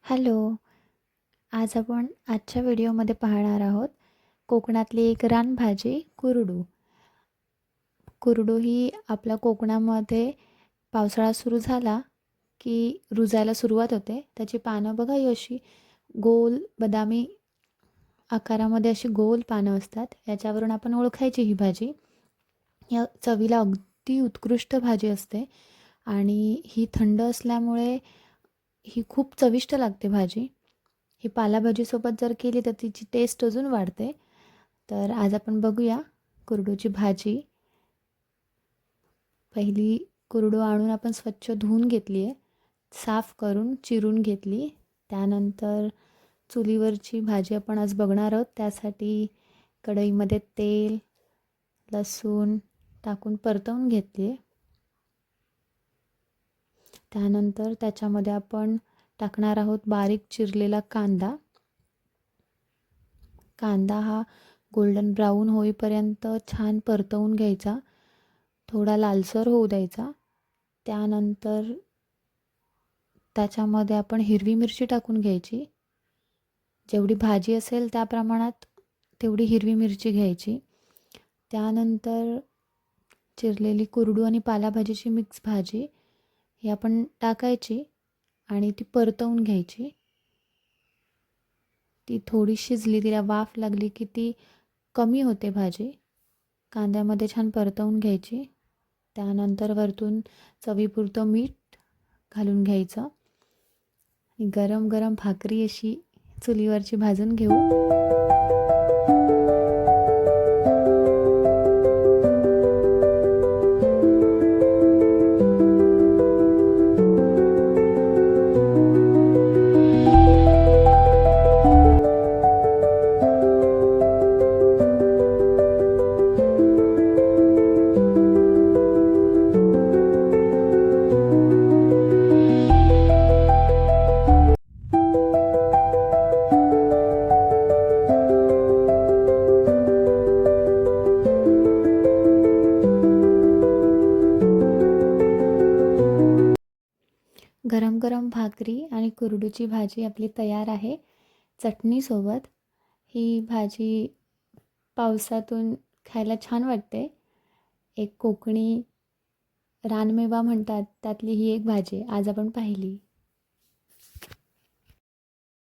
Hello. आज आपण आजच्या व्हिडिओमध्ये पाहणार आहोत कोकणातली एक रानभाजी कुरडू. कुरडू ही आपल्या कोकणामध्ये पावसाळा सुरू झाला की रुजायला सुरुवात होते. त्याची पानं बघा ही अशी गोल बदामी आकारामध्ये अशी गोल पानं असतात. याच्यावरून आपण ओळखायची ही भाजी. या चवीला अगदी उत्कृष्ट भाजी असते आणि ही थंड असल्यामुळे ही खूप चविष्ट लागते भाजी. ही पालेभाजीसोबत जर केली तर तिची टेस्ट अजून वाढते. तर आज आपण बघूया कुरडूची भाजी. पहिली कुरडू आणून आपण स्वच्छ धुवून घेतली आहे, साफ करून चिरून घेतली. त्यानंतर चुलीवरची भाजी आपण आज बघणार आहोत. त्यासाठी कढईमध्ये तेल, लसूण टाकून परतवून घेतली आहे. त्यानंतर त्याच्यामध्ये आपण टाकणार आहोत बारीक चिरलेला कांदा. कांदा हा गोल्डन ब्राऊन होईपर्यंत छान परतवून घ्यायचा, थोडा लालसर होऊ द्यायचा. त्यानंतर त्याच्यामध्ये आपण हिरवी मिरची टाकून घ्यायची. जेवढी भाजी असेल त्या प्रमाणात तेवढी हिरवी मिरची घ्यायची. त्यानंतर चिरलेली कुरडू आणि पालेभाजीची मिक्स भाजी ही आपण टाकायची आणि ती परतवून घ्यायची. ती थोडी शिजली, तिला वाफ लागली की ती कमी होते भाजी. कांद्यामध्ये छान परतवून घ्यायची. त्यानंतर वरतून चवीपुरतं मीठ घालून घ्यायचं. गरम गरम भाकरी अशी चुलीवरची भाजून घेऊ. गरम गरम भाकरी आणि कुरडूची भाजी आपली तयार आहे चटणीसोबत. ही भाजी पावसातून खायला छान वाटते. एक कोकणी रानमेवा म्हणतात त्यातली ही एक भाजी आज आपण पाहिली.